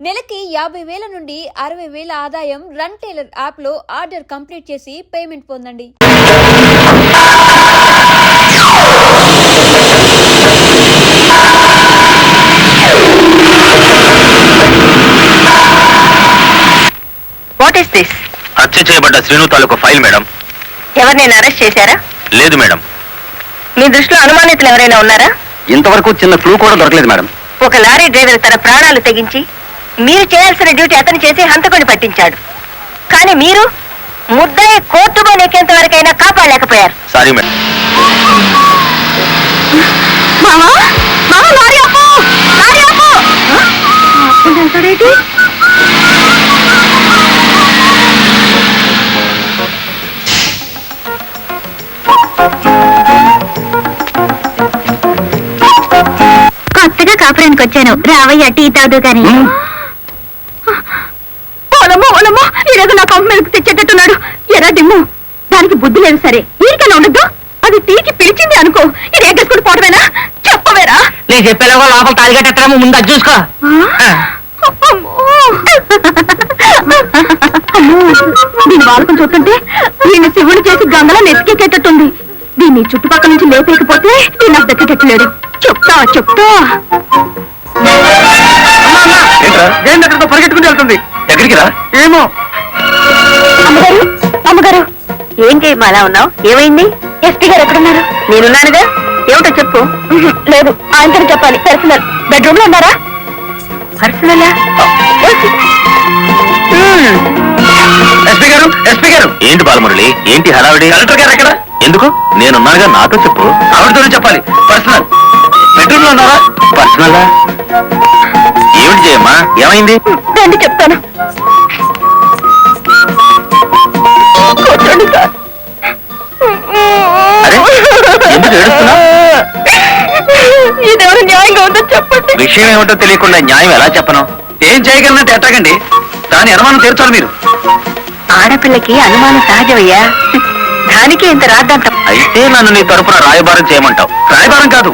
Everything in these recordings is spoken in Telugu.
నెలకి 50,000 నుండి 60,000 ఆదాయం రన్ టైలర్ యాప్ లో ఆర్డర్ కంప్లీట్ చేసి పేమెంట్ పొందండి. What is this? హత్య చేయబడ్డ శ్రీను తాలూకు ఫైల్ మేడం. ఎవరినైనా అరెస్ట్ చేశారా? లేదు మేడం. మీ దృష్టిలో అనుమానితులు ఎవరైనా ఉన్నారా? ఇంతవరకు చిన్న క్లూ కూడా దొరకలేదు మేడం. ఒక లారీ డ్రైవర్ తన ప్రాణాలు తెగించి మీరు చేయాల్సిన డ్యూటీ అతను చేసి హంతకుని పట్టించాడు. కానీ మీరు ముద్దాయి కోర్టులో నెక్కేంత వరకైనా కాపాడలేకపోయారు. Sorry madam. కొత్తగా కాపురానికి వచ్చాను, రావయ్య టీ తాదు కానీ. ఈరోజు నా పంపు మీదకి తెచ్చేటట్టున్నాడు. ఎరా దిమ్ము, దానికి బుద్ధి లేదు. సరే నీకైనా ఉండద్దు, అది టీకి పిలిచింది అనుకో, ఇది ఎగ్గేసుకుని పోవడమేనా? చెప్పవేరా? నేను చెప్పేలాగా లోపల తాలిగట్టేమో ముందు అది చూసుకో. దీని వాలకం చూస్తుంటే దీన్ని శివుడు చేసి గంగలో నెత్తికెక్కేటట్టుంది. దీన్ని చుట్టుపక్కల నుంచి లేపేకపోతే దీన్ని నాకు దక్కేటట్లేడు. చెప్తా పరిగెట్టుకుని వెళ్తుంది. ఎక్కడికి రా? ఏమో. అమ్మగారు ఏం చేయమ్మా అలా ఉన్నావు? ఏమైంది? ఎస్పీ గారు ఎక్కడున్నారు? నేనున్నానుగా. ఏమిటో చెప్పు. లేదు, ఆయనతో చెప్పాలి. పర్సనల్. బెడ్రూమ్ లో ఉన్నారా? పర్సనలా? ఎస్పీ గారు. ఏంటి బాలమురళి, ఏంటి హడావిడి? కలెక్టర్ గారు ఎక్కడ? ఎందుకు? నేనున్నానుగా, నాతో చెప్పు. ఆవిడతోనే చెప్పాలి. పర్సనల్. బెడ్రూమ్ లో ఉన్నారా? పర్సనల్. ఏమిటి చేయమ్మా, ఏమైంది? రండి చెప్తాను. అరే, ఎందుకు ఏడుస్తున్నావ్? ఇదేమైనా న్యాయంగా ఉందో చెప్పండి. విషయం ఏమిటో తెలియకుండా న్యాయం ఎలా చెప్పను? ఏం చేయగలనంటే ఎట్టగండి, దాని అనుమానం తీర్చాలి మీరు. ఆడపిల్లకి అనుమానం సహజమయ్యా, దానికి ఇంత రాద్దాంతం. అయితే నన్ను నీ తరపున రాయబారం చేయమంటావు? రాయబారం కాదు,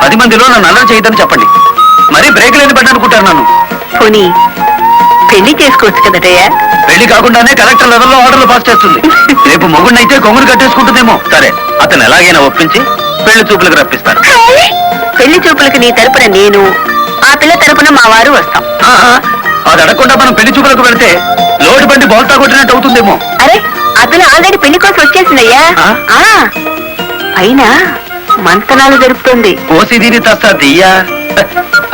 10 మందిలో నన్ను అల్లరి చేయదని చెప్పండి. మరీ బ్రేక్ లేని పడ్డ అనుకుంటారు నన్ను. పోనీ పెళ్లి చేసుకోవచ్చు కదటయ్యా? పెళ్లి కాకుండానే కలెక్టర్ లెవెల్లో ఆర్డర్లు పాస్ చేస్తుంది. రేపు మొగుడినైతే కొంగురు కట్టేసుకుంటుందేమో. సరే, అతను ఎలాగైనా ఒప్పించి పెళ్లి చూపులకు రప్పిస్తాను. పెళ్లి చూపులకు నీ తరపున నేను, ఆ పిల్ల తరపున మా వారు వస్తాం. అది అడగకుండా మనం పెళ్లి చూపులకు వెళ్తే లోటు బండి బోల్తా కొట్టినట్టు అవుతుందేమో. అరే, ఆ పిల్ల ఆల్రెడీ పెళ్లి కోసం వచ్చేసిందయ్యా. అయినా మంతనాలు జరుపుతుంది. కోసి దీని తస్తా దియ్యా.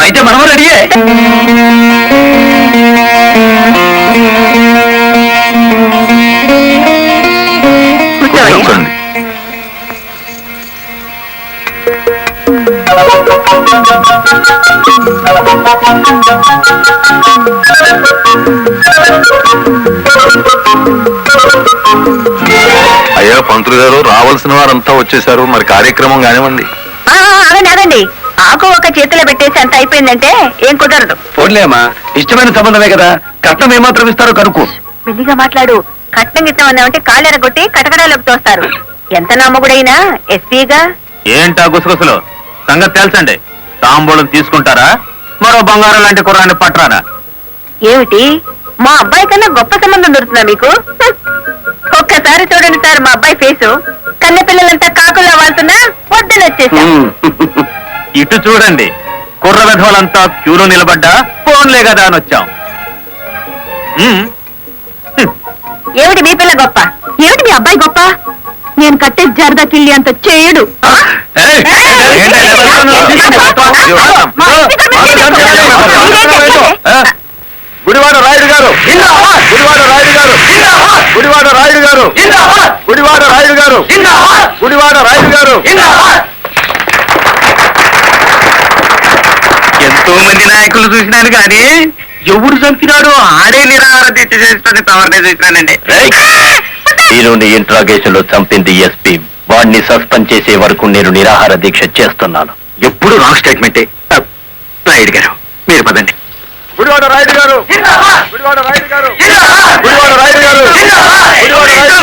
అయితే మనము రెడీయే. కూర్చోండి. అయ్యా పంతులు గారు, రావాల్సిన వారంతా వచ్చేసారు, మరి కార్యక్రమం కానివ్వండి. అదండి, ఆకు ఒక చేతిలో పెట్టేసి అంత అయిపోయిందంటే ఏం కుదరదు. పోన్లేమ్మా, ఇష్టమైన సంబంధమే కదా, కట్నం ఏమాత్రం ఇస్తారో కనుక్కో. మెల్లిగా మాట్లాడు. కట్నం గిట్నం అన్నామంటే కాళ్ళెరగొట్టి కటకడాలోకి తోస్తారు. ఎంత నమ్మగుడైనా ఎస్పీగా. ఏంటా గుసగుసలు? సంగతి తెలుసండి. తాంబూలం తీసుకుంటారా, మరో బంగారం లాంటి కుర్రాన్ని పట్టరారా? ఏమిటి, మా అబ్బాయి కన్నా గొప్ప సంబంధం దొరుకుతుందా మీకు? ఒక్కసారి చూడండి సార్ మా అబ్బాయి ఫేసు. కన్న పిల్లలంతా కాకుల్లా వాళ్తున్నా వద్దని వచ్చేసాం. ఇటు చూడండి, కుర్ర విధవలంతా క్యూలో నిలబడ్డా ఫోన్లే కదా అని వచ్చాం. ఏమిటి మీ పిల్ల గొప్ప? ఏమిటి మీ అబ్బాయి గొప్ప? నేను కట్టే జరదా కిల్లి అంత చేయడు. గుడివాడ రాయుడు గారు, గుడివాడ రాయుడు గారు, గుడివాడ రాయుడు గారు, గుడివాడ రాయుడు గారు, గుడివాడ రాయుడు గారు. ఎంతో మంది నాయకులు చూసినాను కానీ ఎవరు చంపినాడో ఆడే నిరాహార దీక్ష చేస్తున్న తవరనే చూసినానండి. నేను ఇంట్రాగేషన్ లో చంపింది ఎస్పీ. వాడిని సస్పెండ్ చేసే వరకు నేను నిరాహార దీక్ష చేస్తున్నాను. ఎప్పుడు రాంగ్ స్టేట్మెంటే. రాయుడు గారు, మీరు పదండి. గుడివాడ రాయుడు గారు, గుడివాడ రాయుడు గారు, గుడివాడ రాయుడు గారు, గుడివాడ రాయుడు గారు.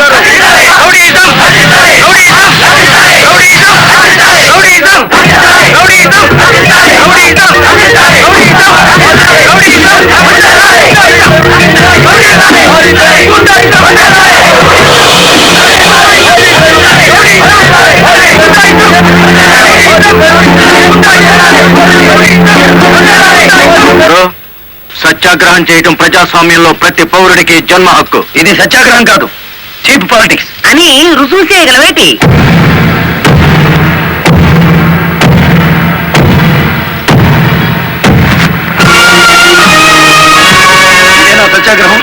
సత్యాగ్రహం చేయటం ప్రజాస్వామ్యంలో ప్రతి పౌరుడికి జన్మ హక్కు. ఇది సత్యాగ్రహం కాదు, చీప్ పాలిటిక్స్ అని రుజువు చేయగలవేటి? ఇదేనా సత్యాగ్రహం?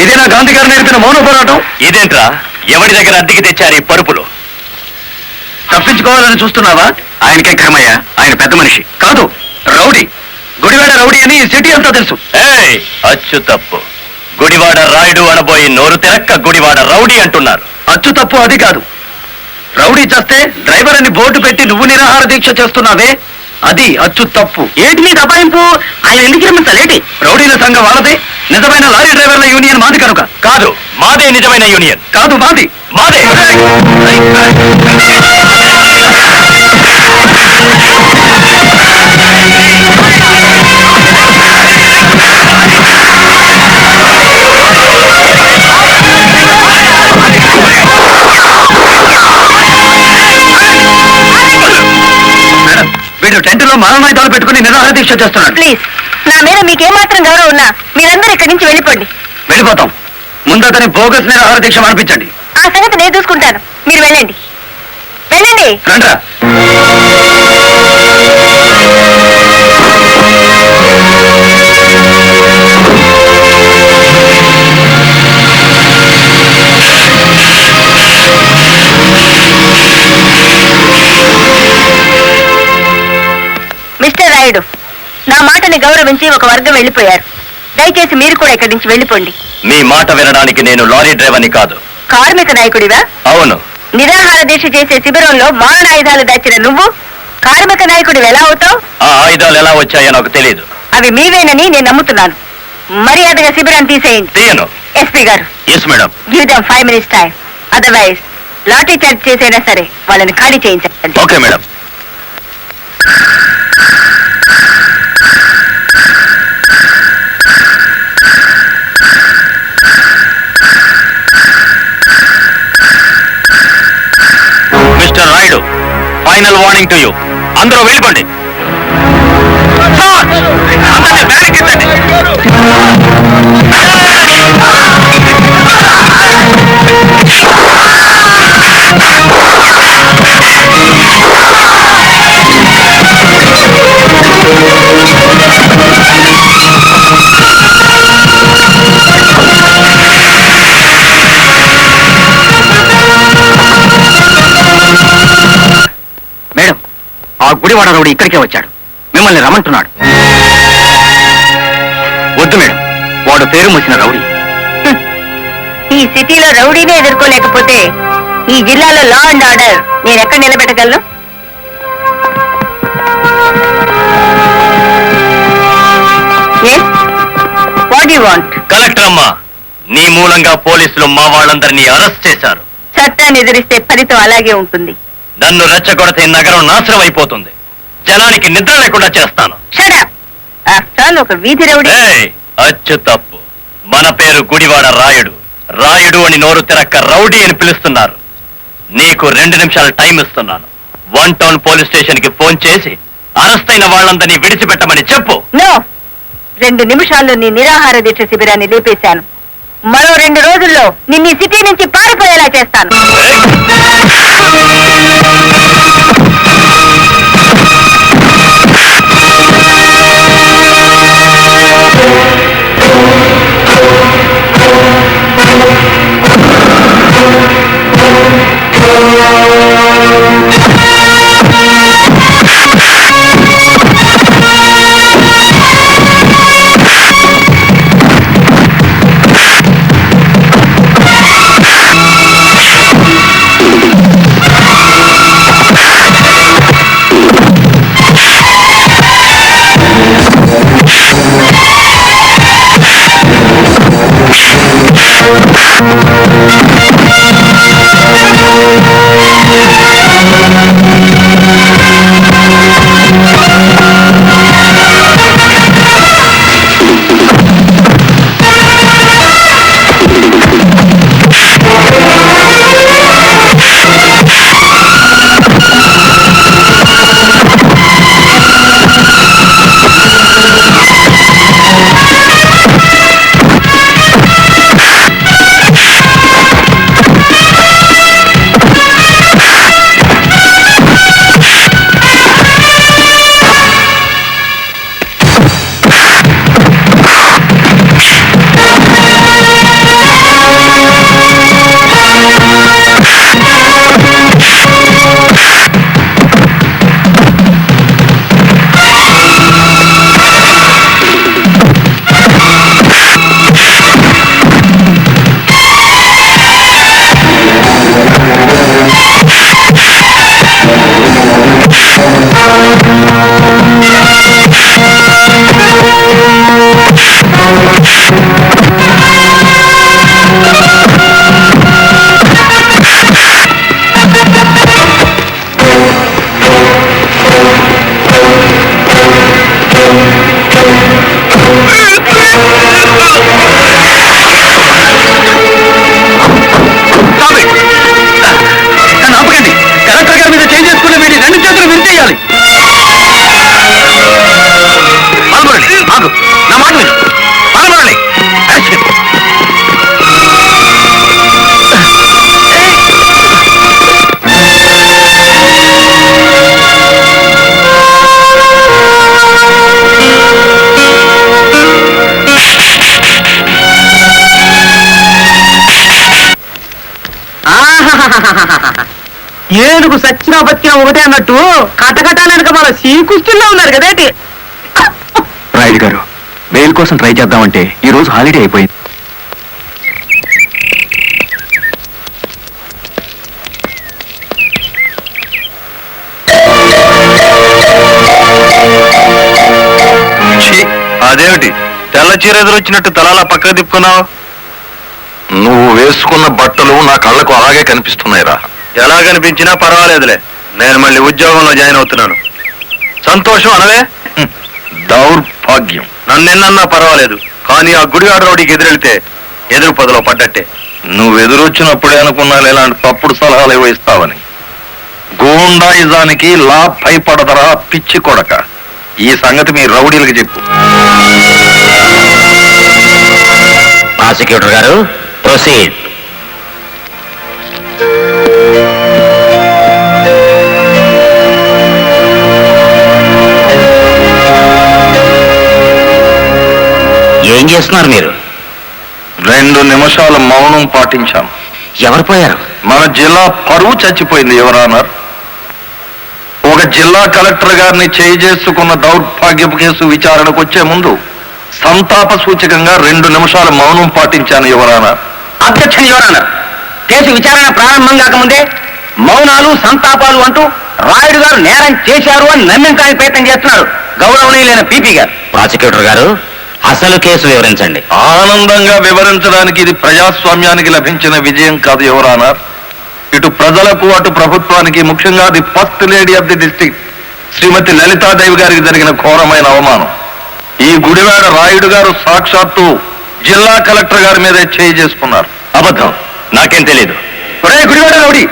ఇదేనా గాంధీ గారు నేర్పిన మౌన పోరాటం? ఇదేంట్రా, ఎవరి దగ్గర అద్దెకి తెచ్చారు ఈ పరుపులు? తప్పించుకోవాలని చూస్తున్నావా? ఆయనకే కర్మయ్య, ఆయన పెద్ద మనిషి కాదు, రౌడీ. గుడివాడ రౌడీ అని సిటీ అంతా తెలుసు. అచ్చు తప్పు. గుడివాడ రాయుడు అనబోయి నోరు తెరక్క గుడివాడ రౌడీ అంటున్నారు. అచ్చు తప్పు అది కాదు. రౌడీ చేస్తే డ్రైవర్ అని బోర్డు పెట్టి నువ్వు నిరాహార దీక్ష చేస్తున్నావే, అది అచ్చు తప్పు. ఏటి నీ దబాయింపు? ఆయన ఎందుకు రమ్మంటారేటి? రౌడీల సంఘం వాళ్ళదే, నిజమైన లారీ డ్రైవర్ల యూనియన్ మాది కనుక. కాదు, మాదే నిజమైన యూనియన్. కాదు, మాది మాదే. వీడు టెంట్లో మారణాయుధాలు పెట్టుకుని నిరాహార దీక్ష చేస్తున్నాడు. ప్లీజ్, నా మీద మీకేమాత్రం గౌరవం ఉన్నా మీరందరూ ఇక్కడి నుంచి వెళ్ళిపోండి. వెళ్ళిపోతాం. ముందు అతని బోగస్ నిరాహార దీక్ష అనిపించండి. ఆ సంగతి నేను చూసుకుంటాను, మీరు వెళ్ళండి. వెళ్ళండి. రండ్రా. మిస్టర్ రాయుడు, నా మాటని గౌరవించి ఒక వర్గం వెళ్ళిపోయారు. దయచేసి మీరు కూడా ఇక్కడి నుంచి వెళ్ళిపోండి. మీ మాట వినడానికి నేను లారీ డ్రైవర్ని కాదు. కార్మిక నాయకుడివా? అవును. నిరాహార దీక్ష చేసే శిబిరంలో మారణాయుధాలు దాచిన నువ్వు కార్మిక నాయకుడు ఎలా అవుతావు? ఆ ఆయుధాలు ఎలా వచ్చాయో నాకు తెలియదు. అవి మీవేనని నేను నమ్ముతున్నాను. మర్యాదగా శిబిరాన్ని తీసేయండి. తీయను. ఎస్పీ గారు, yes madam. Give them 5 minutes time. Otherwise lathi charge చేసైనా సరే వాళ్ళని ఖాళీ చేయించండి. Okay madam. Mister Rayudu, final warning to you. అందరూ వెళ్ళిపోండి. అందరినీ బ్యారెక్కించండి. మేడం, ఆ గుడివాడ రౌడీ ఇక్కడికే వచ్చాడు. మిమ్మల్ని రమ్మంటున్నాడు. వద్దు మేడం, వాడు పేరు మూసిన రౌడీ. ఈ సిటీలో రౌడీనే ఎదుర్కోలేకపోతే ఈ జిల్లాలో లా అండ్ ఆర్డర్ నేను ఎక్కడ నిలబెట్టగలను? What you want? కలెక్టర్ అమ్మా, నీ మూలంగా పోలీసులు మా వాళ్ళందరినీ అరెస్ట్ చేశారు. చట్టాన్ని ఎదిరిస్తే ఫలితం అలాగే ఉంటుంది. నన్ను రెచ్చగొడితే నగరం నాశనం అయిపోతుంది. జనానికి నిద్ర లేకుండా చేస్తాను. Shut up! After all, ఒక వీధి రౌడీ. అచ్చు తప్పు. మన పేరు గుడివాడ రాయుడు. రాయుడు అని నోరు తెరక్క రౌడీ అని పిలుస్తున్నారు. నీకు 2 నిమిషాలు టైం ఇస్తున్నాను. 1 టౌన్ పోలీస్ స్టేషన్ కి ఫోన్ చేసి అరెస్ట్ అయిన వాళ్ళందరినీ విడిచిపెట్టమని చెప్పు. నో, 2 నిమిషాల్లో నీ నిరాహార దీక్ష శిబిరాన్ని లేపేశాను. మరో 2 రోజుల్లో నిన్ను సిటీ నుంచి పారిపోయేలా చేస్తాను. ఏనుగు సచ్చిన బతికిన ఒకటే అన్నట్టు కటకటాలనక మన శ్రీకృష్ణుల్లో ఉన్నారు కదేటి. రాయుడు గారు మెయిల్ కోసం ట్రై చేద్దామంటే ఈ రోజు హాలిడే అయిపోయింది. అదేమిటి తెల్ల చీర ఎదురొచ్చినట్టు తలాలా పక్కకు తిప్పుకున్నావు? నువ్వు వేసుకున్న బట్టలు నా కళ్ళకు అలాగే కనిపిస్తున్నాయిరా. ఎలా కనిపించినా పర్వాలేదులే, నేను మళ్ళీ ఉద్యోగంలో జాయిన్ అవుతున్నాను. సంతోషం అనవే. దౌర్భాగ్యం. నన్నెన్నన్నా పర్వాలేదు, కానీ ఆ గుడివాడ రౌడీకి ఎదురెళ్తే ఎదురు పదలో పడ్డట్టే. నువ్వు ఎదురొచ్చినప్పుడే అనుకున్నాను ఇలాంటి తప్పుడు సలహాలు ఏవో ఇస్తావని. గూండాయిజానికి లా భయపడదరా పిచ్చి కొడక. ఈ సంగతి మీ రౌడీలకు చెప్పు. ప్రాసిక్యూటర్ గారు ప్రొసీడ్. ఏం చేస్తున్నారు మీరు? 2 నిమిషాల మౌనం పాటించాం. ఎవరు పోయారు? మన జిల్లా పరువు చచ్చిపోయింది ఎవరన్నారు. ఒక జిల్లా కలెక్టర్ గారిని చేసుకున్న దౌర్భాగ్యపు కేసు విచారణకు వచ్చే ముందు సంతాప సూచకంగా 2 నిమిషాల మౌనం పాటించాను ఎవరన్నా. అధ్యక్షుని ఎవరన్నారు? కేసు విచారణ ప్రారంభం కాకముందే మౌనాలు సంతాపాలు అంటూ రాయుడు గారు నేరం చేశారు అని నమ్మించడానికి ప్రయత్నం చేస్తున్నారు గౌరవనీయులైన పీపీ గారు. ప్రాసిక్యూటర్ గారు అసలు కేసు వివరించండి. ఆనందంగా వివరించడానికి ఇది ప్రజాస్వామ్యానికి లభించిన విజయం కాదు ఎవరన్నారు. ఇటు ప్రజలకు అటు ప్రభుత్వానికి, ముఖ్యంగా the first lady of the district Srimati Lalitadevi గారికి జరిగిన ఘోరమైన అవమానం. ఈ గుడివాడ రాయుడు గారు సాక్షాత్తు జిల్లా కలెక్టర్ గారి మీదే చేసుకున్నారు. అబద్ధం, నాకేం తెలియదు. గుడివాడ రౌడీ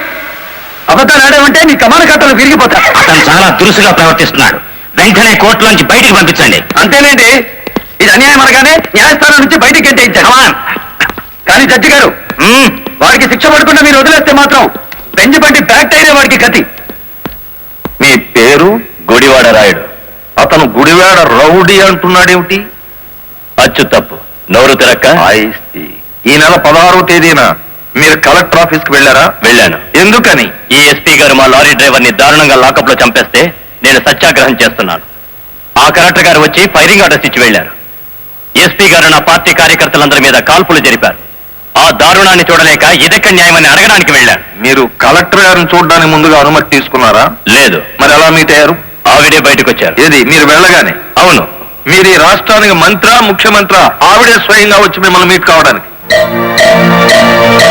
అబద్ధాలు ఆడామంటే నీ కమాన కట్టలు విరిగిపోతా. అతను చాలా దురుసుగా ప్రవర్తిస్తున్నాడు. వెంటనే కోర్టులోంచి బయటికి పంపించండి. అంతేనండి, ఇది అన్యాయం అనగానే న్యాయస్థానం నుంచి బయటికి గెంటేయించారు. కానీ జడ్జి గారు, వాడికి శిక్ష పడకుండా మీరు వదిలేస్తే మాత్రం బెంచ్ పట్టి బ్యాక్ అయిన వాడికి గతి. మీ పేరు గుడివాడ రాయుడు, అతను గుడివాడ రౌడీ అంటున్నాడేమిటి? అచ్చు తప్పు, నోరు తిరక్క. ఈ నెల 16వ తేదీన మీరు కలెక్టర్ ఆఫీస్ కి వెళ్ళారా? వెళ్ళాను. ఎందుకని? ఈ ఎస్పీ గారు మా లారీ డ్రైవర్ ని దారుణంగా లాకప్ లో చంపేస్తే నేను సత్యాగ్రహం చేస్తున్నాను. ఆ కలెక్టర్ గారు వచ్చి ఫైరింగ్ ఆర్డర్స్ ఇచ్చి వెళ్లారు. ఎస్పీ గారు నా పార్టీ కార్యకర్తలందరి మీద కాల్పులు జరిపారు. ఆ దారుణాన్ని చూడలేక ఇదెక్క న్యాయమని అడగడానికి వెళ్ళాను. మీరు కలెక్టర్ గారిని చూడడానికి ముందుగా అనుమతి తీసుకున్నారా? లేదు. మరి ఎలా మీట్ అయ్యారు? ఆవిడే బయటకు వచ్చారు. ఏది, మీరు వెళ్ళగానే? అవును. మీరు ఈ రాష్ట్రానికి మంత్రా, ముఖ్యమంత్రి? ఆవిడే స్వయంగా వచ్చి మిమ్మల్ని మీట్ కావడానికి.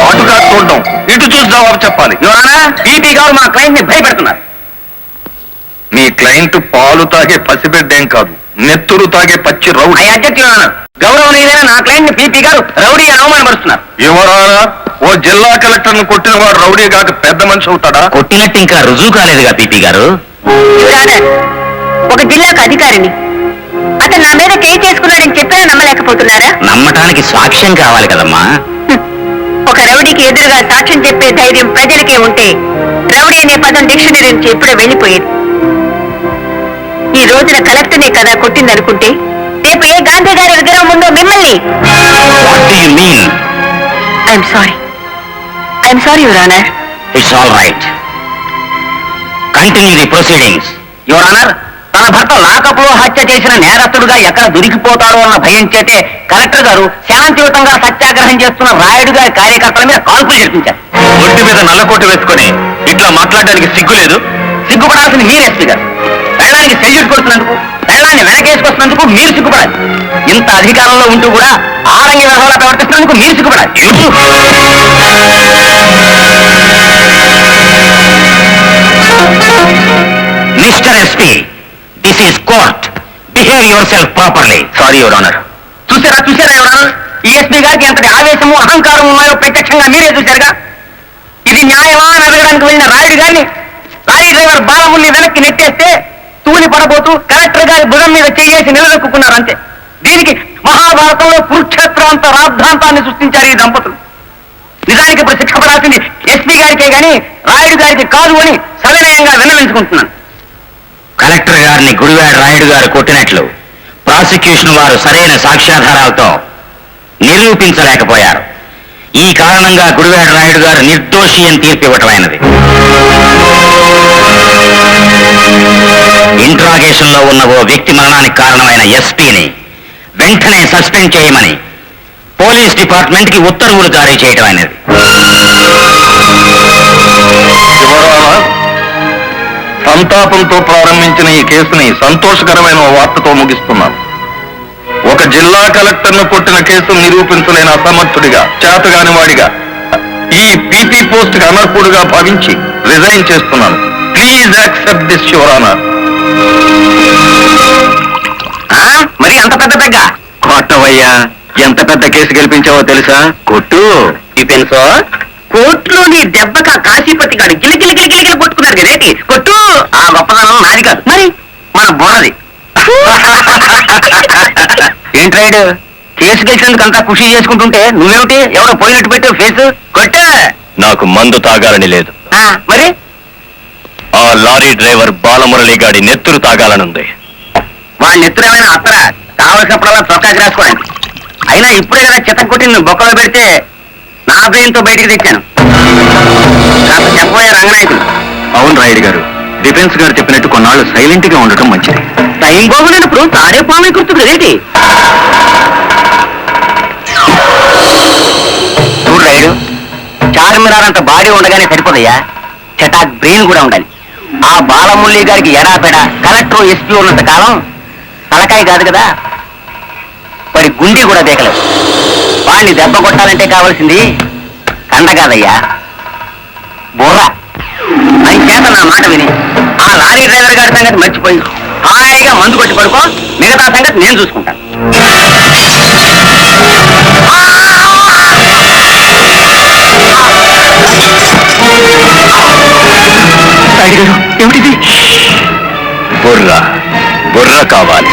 అటు కాదు చూడడం, ఇటు చూసి జవాబు చెప్పాలి. ఎవరన్నా పీపీ గారు మా క్లయింట్ ని భయపెడుతున్నారు. మీ క్లయింట్ పాలు తాగే పసిబిడ్డేం కాదు, నెత్తురు తాగే పచ్చి రౌడీ. అధ్యక్షులు గౌరవనీయులైన నా క్లయింట్ ని పీపీ గారు రౌడీ అని అవమానపరుస్తున్నారు. ఎవరానా? ఓ జిల్లా కలెక్టర్ ను కొట్టిన వాడు రౌడీ కాక పెద్ద మనిషి అవుతాడా? కొట్టినట్టు ఇంకా రుజువు కాలేదుగా పీపీ గారు. ఒక జిల్లాకు అధికారిని అతను నా మీద చేసుకున్నాడని చెప్పినా నమ్మలేకపోతున్నారా? నమ్మటానికి సాక్ష్యం కావాలి కదమ్మా. ఒక రౌడీకి ఎదురుగా సాక్ష్యం చెప్పే ధైర్యం ప్రజలకే ఉంటే రౌడీ అనే పదం డిక్షనరీ నుంచి ఎప్పుడో వెళ్ళిపోయేది. ఈ రోజున కలెక్టర్నే కదా కొట్టిందనుకుంటే రేపు ఏ గాంధీ గారి విగ్రహం ఉందో మిమ్మల్ని. What do you mean? I'm sorry your honour. It's all right. Continue the proceedings. Your honour, తన భర్త లాకప్ లో హత్య చేసిన నేరస్తుడుగా ఎక్కడ దొరికిపోతారో అన్న భయం చేతే కలెక్టర్ గారు శాంతియుతంగా సత్యాగ్రహం చేస్తున్న రాయుడు గారి కార్యకర్తల మీద కాల్పులు జరిపించారు. ఒంటి మీద నల్లకోటు వేసుకొని ఇట్లా మాట్లాడడానికి సిగ్గులేదు? సిగ్గుపడాల్సిన మీరు ఎస్పీ గారు. పెళ్ళానికి సెల్యూట్ కొడుతున్నందుకు, పెళ్ళాన్ని వెనకేసుకొస్తున్నందుకు మీరు సిగ్గుపడాలి. ఇంత అధికారంలో ఉంటూ కూడా ఆరంగి వ్యవహారాలు ప్రవర్తిస్తున్నందుకు మీరు సిగ్గుపడాలి. Mister SP, this is court. Behave yourself properly. Sorry your honour. చూసారా యువర్ ఆనర్, ఈ ఎస్పీ గారికి ఎంతటి ఆవేశము అహంకారం ఉన్నాయో ప్రత్యక్షంగా మీరే చూశారుగా. ఇది న్యాయమా అని అడగడానికి వెళ్ళిన రాయుడు గారిని లారీ డ్రైవర్ బాలముల్ని వెనక్కి నెట్టేస్తే తూలి పడబోతూ కలెక్టర్ గారి భుజం మీద చేసి నిలదొక్కున్నారు అంతే. దీనికి మహాభారతంలో కురుక్షేత్రాంత రాద్ధాంతాన్ని సృష్టించారు ఈ దంపతులు. నిజానికి ఇప్పుడు శిక్ష పడాల్సింది ఎస్పీ గారికే గాని రాయుడు గారికి కాదు అని సవినయంగా విన్నవించుకుంటున్నాను. కలెక్టర్ గారిని గుడివాడ రాయుడు గారు కొట్టినట్లు ప్రాసిక్యూషన్ వారు సరైన సాక్ష్యాధారాలతో నిరూపించలేకపోయారు. ఈ కారణంగా గుడివాడ రాయుడు గారు నిర్దోషి అని తీర్పు ఇవ్వటమైనది. ఇంట్రాగేషన్ లో ఉన్న ఓ వ్యక్తి మరణానికి కారణమైన ఎస్పీని వెంటనే సస్పెండ్ చేయమని పోలీస్ డిపార్ట్మెంట్ కి ఉత్తర్వులు జారీ చేయటం అనేది. సంతాపంతో ప్రారంభించిన ఈ కేసుని సంతోషకరమైన వార్తతో ముగిస్తున్నాను. ఒక జిల్లా కలెక్టర్ను కొట్టిన కేసు నిరూపించలేని అసమర్థుడిగా, చేతగాని వాడిగా, ఈ పీపీ పోస్ట్ కి అనర్హుడుగా భావించి రిజైన్ చేస్తున్నాను. Please accept this your honour. మరి అంత పెద్ద పెగ్గ కొట్టవయ్యా, ఎంత పెద్ద కేసు గెలిపించావో తెలుసా? కొట్టు. తెలుసో కోర్టులో నీ దెబ్బక కాశీపతి గారు గిలిగిలి కొట్టుకున్నారు కదేటి కొట్టు. ఆ గొప్పదనం నాది కాదు, మరి మన బుర్రది. ఏంట్రాయుడు, కేసు గెలిచినందుకంతా ఖుషి చేసుకుంటుంటే నువ్వేమిటి ఎవరో పోయినట్టు పెట్టావు ఫేస్? కొట్టు. నాకు మందు తాగాలని లేదు. మరి ఆ లారీ డ్రైవర్ బాలమురళి గాడి నెత్తురు తాగాలనుంది. వాళ్ళ నెత్తురేమైనా అత్తరా? కావలసినప్పుడల్లా చొక్కాకి రాసుకోండి. అయినా ఇప్పుడే కదా చిత్తం కొట్టి నువ్వు బొక్కలో పెడితే నా బ్రెయిన్తో బయటికి తెచ్చాను. కాస్త చెప్పబోయే రంగనాయకులు. అవును రాయుడు గారు, డిఫెన్స్ గారు చెప్పినట్టు కొన్నాళ్ళు సైలెంట్ గా ఉండటం మంచిది. టైం బాగులేనప్పుడు తాడే పాము గుర్తుకు రేటి. చూడు రాయుడు, చార్మినార్ అంత బాడీ ఉండగానే సరిపోదయ్యా, చటాక్ బ్రెయిన్ కూడా ఉండాలి. ఆ బాలమురళి గారికి ఎడాపెడ కలెక్టర్ ఎస్పీ ఉన్నంత కాలం తలకాయ కాదు కదా, వాడి గుండె కూడా దేకలేదు. వాడిని దెబ్బ కొట్టాలంటే కావాల్సింది కండ కాదయ్యా, బుర్ర. ఆయన చేత నా మాట విని ఆ లారీ డ్రైవర్ గారి సంగతి మర్చిపోయి హాయిగా మందు కొట్టి పడుకో, మిగతా సంగతి నేను చూసుకుంటాను. ఏమిటిది? బుర్ర బుర్ర కావాలి.